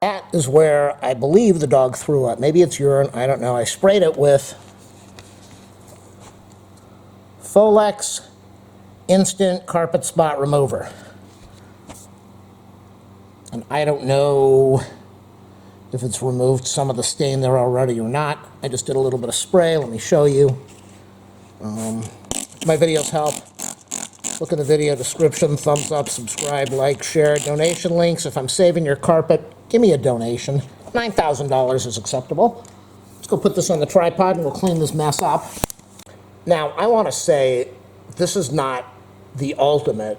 That is where I believe the dog threw up. Maybe it's urine, I don't know. I sprayed it with Folex Instant Carpet Spot Remover. And I don't know if it's removed some of the stain there already or not. I just did a little bit of spray. Let me show you. My videos help. Look in the video description, thumbs up, subscribe, like, share, donation links. If I'm saving your carpet, give me a donation. $9,000 is acceptable. Let's go put this on the tripod and we'll clean this mess up. Now, I want to say this is not the ultimate.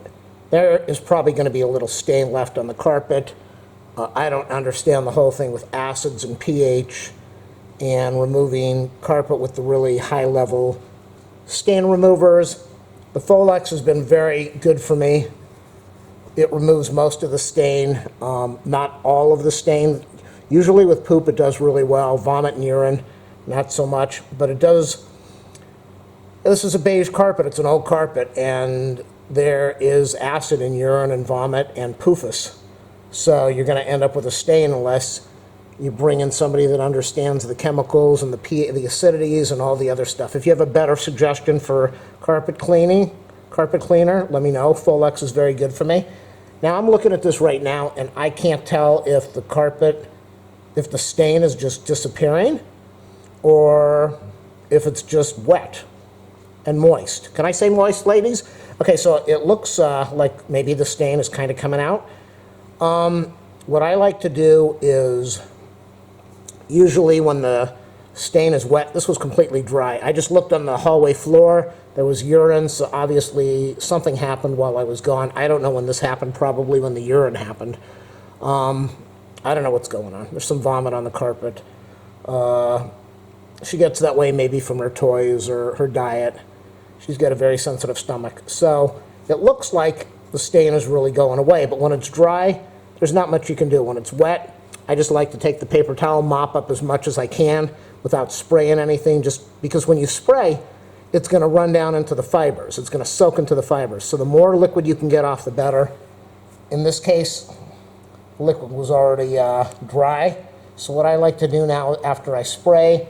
There is probably going to be a little stain left on the carpet. I don't understand the whole thing with acids and pH and removing carpet with the really high-level stain removers. The Folex has been very good for me. It removes most of the stain, not all of the stain. Usually with poop it does really well. Vomit and urine, not so much. But it does. This is a beige carpet. It's an old carpet. And there is acid in urine and vomit and PUFAS. So you're going to end up with a stain unless you bring in somebody that understands the chemicals and the acidities and all the other stuff. If you have a better suggestion for carpet cleaner, let me know. Folex is very good for me. Now I'm looking at this right now and I can't tell if the carpet, if the stain is just disappearing or if it's just wet and moist. Can I say moist, ladies? Okay, so it looks like maybe the stain is kind of coming out. What I like to do is, usually when the stain is wet, this was completely dry. I just looked on the hallway floor. There was urine, so obviously something happened while I was gone. I don't know when this happened, probably when the urine happened. I don't know what's going on. There's some vomit on the carpet. She gets that way maybe from her toys or her diet. She's got a very sensitive stomach. So it looks like the stain is really going away, but when it's dry, there's not much you can do. When it's wet, I just like to take the paper towel, mop up as much as I can without spraying anything, just because when you spray, it's going to run down into the fibers. It's going to soak into the fibers. So the more liquid you can get off, the better. In this case, the liquid was already dry. So what I like to do now after I spray,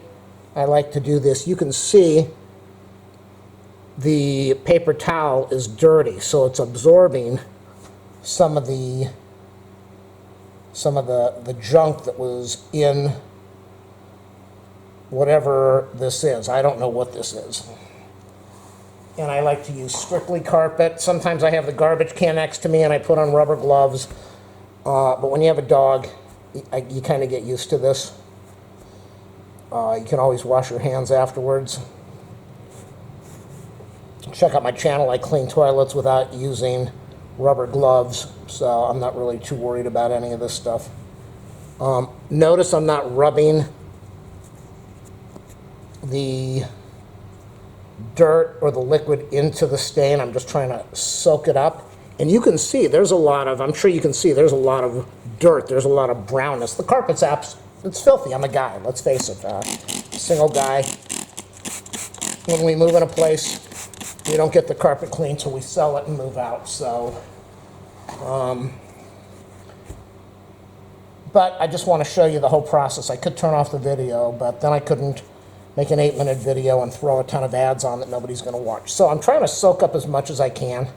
I like to do this. You can see the paper towel is dirty, so it's absorbing some of the junk that was in whatever this is. I don't know what this is. And I like to use strictly carpet. Sometimes I have the garbage can next to me and I put on rubber gloves. But when you have a dog, you kind of get used to this. You can always wash your hands afterwards. Check out my channel. I clean toilets without using rubber gloves, so I'm not really too worried about any of this stuff. Notice I'm not rubbing the dirt or the liquid into the stain. I'm just trying to soak it up. And you can see there's a lot of, I'm sure you can see there's a lot of dirt. There's a lot of brownness. The carpet's it's filthy. I'm a guy, let's face it. Single guy. When we move in a place, we don't get the carpet clean till we sell it and move out. So, but I just want to show you the whole process. I could turn off the video, but then I couldn't make an 8-minute video and throw a ton of ads on that nobody's going to watch. So I'm trying to soak up as much as I can.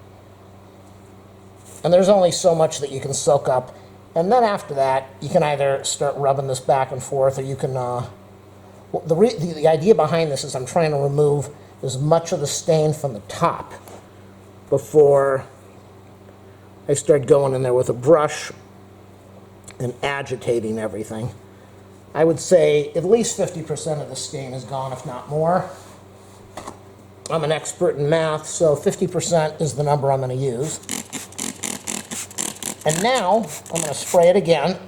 And there's only so much that you can soak up. And then after that, you can either start rubbing this back and forth, or you can, the idea behind this is I'm trying to remove as much of the stain from the top before I start going in there with a brush and agitating everything. I would say at least 50% of the stain is gone, if not more. I'm an expert in math, so 50% is the number I'm going to use. And now I'm going to spray it again.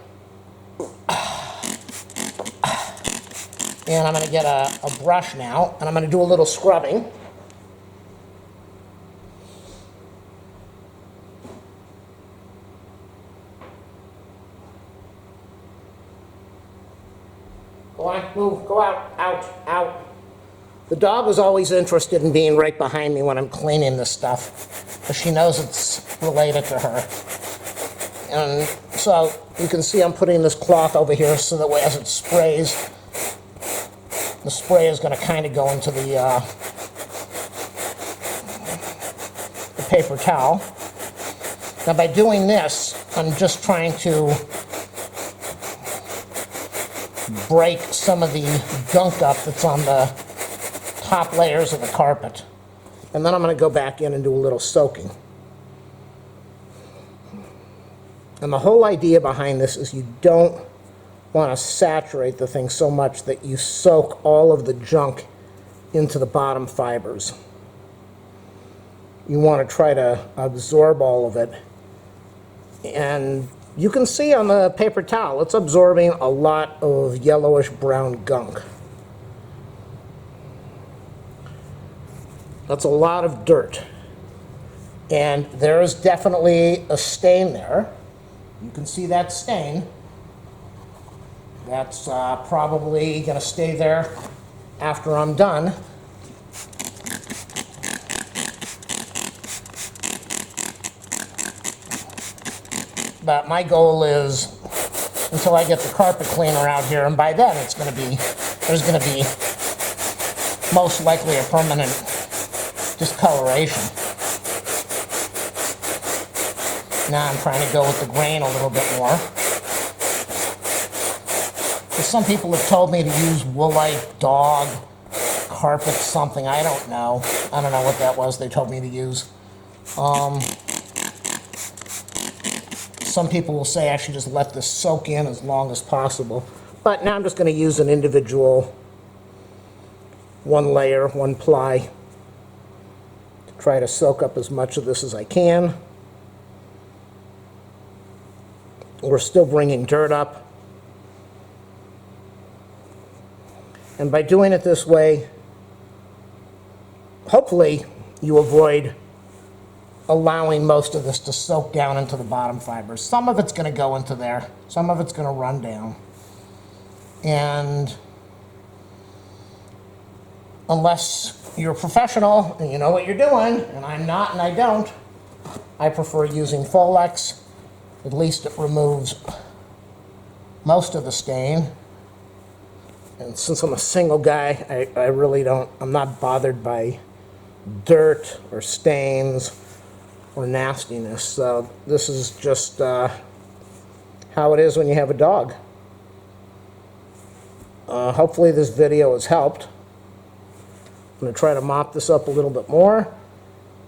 And I'm going to get a brush now, and I'm going to do a little scrubbing. Go on, move, go out, out. The dog is always interested in being right behind me when I'm cleaning this stuff, because she knows it's related to her. And So you can see I'm putting this cloth over here so that way as it sprays, the spray is going to kind of go into the paper towel. Now by doing this, I'm just trying to break some of the gunk up that's on the top layers of the carpet. And then I'm going to go back in and do a little soaking. And the whole idea behind this is you don't want to saturate the thing so much that you soak all of the junk into the bottom fibers. You want to try to absorb all of it. And you can see on the paper towel, it's absorbing a lot of yellowish brown gunk. That's a lot of dirt. And there is definitely a stain there. You can see that stain. That's probably going to stay there after I'm done. But my goal is until I get the carpet cleaner out here, and by then it's going to be, there's going to be most likely a permanent discoloration. Now I'm trying to go with the grain a little bit more. Some people have told me to use Woolite dog carpet something. I don't know. I don't know what that was they told me to use. Some people will say I should just let this soak in as long as possible. But now I'm just going to use an individual one layer, one ply, to try to soak up as much of this as I can. We're still bringing dirt up. And by doing it this way, hopefully you avoid allowing most of this to soak down into the bottom fibers. Some of it's going to go into there. Some of it's going to run down. And unless you're a professional and you know what you're doing, and I'm not and I don't, I prefer using Folex. At least it removes most of the stain. And since I'm a single guy, I really don't, I'm not bothered by dirt or stains or nastiness. So this is just how it is when you have a dog. Hopefully this video has helped. I'm going to try to mop this up a little bit more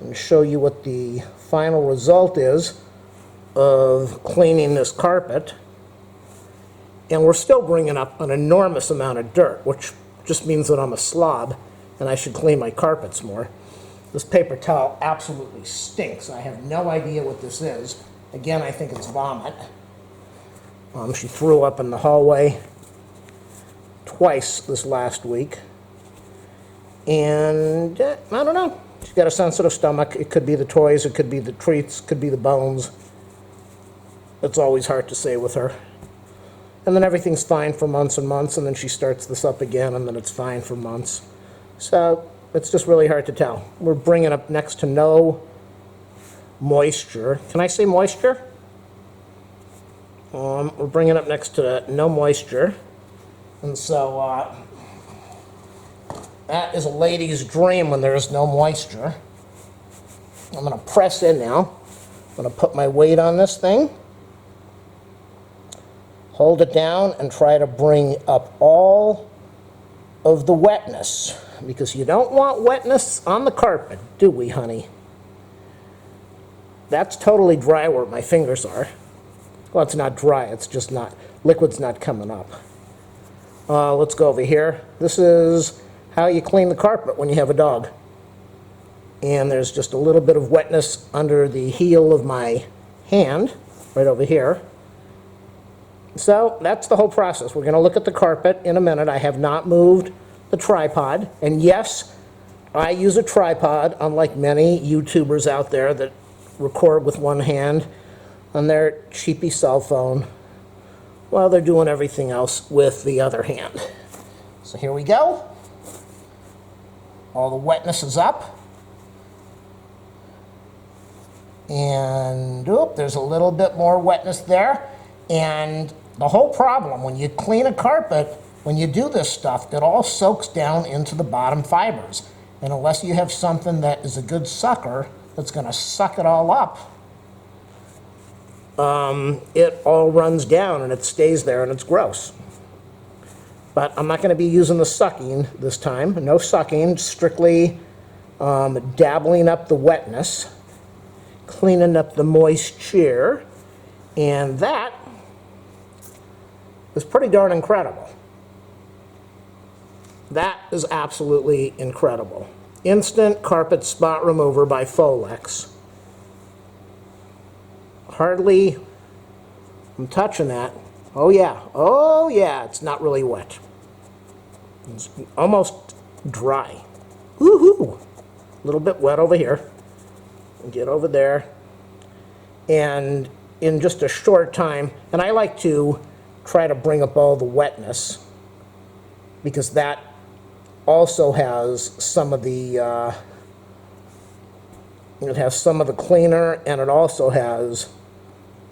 and show you what the final result is of cleaning this carpet. And we're still bringing up an enormous amount of dirt, which just means that I'm a slob and I should clean my carpets more. This paper towel absolutely stinks. I have no idea what this is. Again, I think it's vomit. She threw up in the hallway twice this last week. And I don't know. She's got a sensitive stomach. It could be the toys, it could be the treats, it could be the bones. It's always hard to say with her. And then everything's fine for months and months, and then she starts this up again, and then it's fine for months. So it's just really hard to tell. We're bringing up next to no moisture. Can I say moisture? We're bringing up next to no moisture. And so that is a lady's dream when there is no moisture. I'm going to press in now. I'm going to put my weight on this thing. Hold it down and try to bring up all of the wetness, because you don't want wetness on the carpet, do we, honey? That's totally dry where my fingers are. Well, it's not dry, it's just not, liquid's not coming up. Let's go over here. This is how you clean the carpet when you have a dog. And there's just a little bit of wetness under the heel of my hand, right over here. So that's the whole process. We're going to look at the carpet in a minute. I have not moved the tripod. And yes, I use a tripod, unlike many YouTubers out there that record with one hand on their cheapy cell phone while they're doing everything else with the other hand. So here we go. All the wetness is up. And there's a little bit more wetness there. And the whole problem, when you clean a carpet, when you do this stuff, it all soaks down into the bottom fibers. And unless you have something that is a good sucker that's going to suck it all up, it all runs down and it stays there and it's gross. But I'm not going to be using the sucking this time. No sucking, strictly dabbling up the wetness, cleaning up the moisture, and that is pretty darn incredible. That is absolutely incredible. Instant Carpet Spot Remover by Folex. Hardly, I'm touching that. Oh yeah, it's not really wet. It's almost dry. Woohoo! A little bit wet over here. Get over there. And in just a short time, and I like to try to bring up all the wetness because that also has some of the it has some of the cleaner, and it also has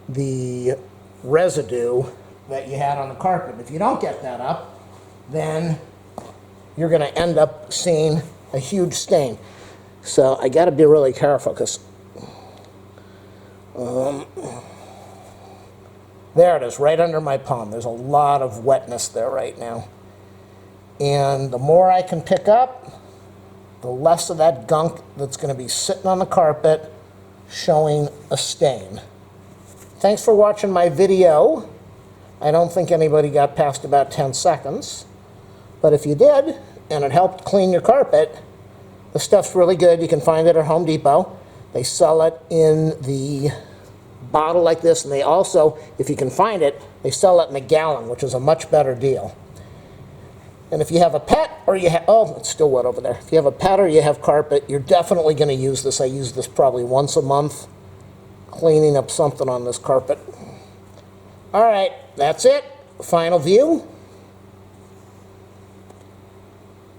the residue that you had on the carpet. If you don't get that up, then you're going to end up seeing a huge stain. So I got to be really careful because there it is, right under my palm. There's a lot of wetness there right now. And the more I can pick up, the less of that gunk that's going to be sitting on the carpet showing a stain. Thanks for watching my video. I don't think anybody got past about 10 seconds. But if you did, and it helped clean your carpet, the stuff's really good. You can find it at Home Depot. They sell it in the bottle like this, and they also, if you can find it, they sell it in a gallon, which is a much better deal. And if you have a pet, or you have, oh, it's still wet over there. If you have a pet or you have carpet, you're definitely going to use this. I use this probably once a month, cleaning up something on this carpet. All right, that's it. Final view.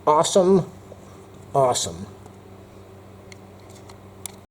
Awesome, awesome.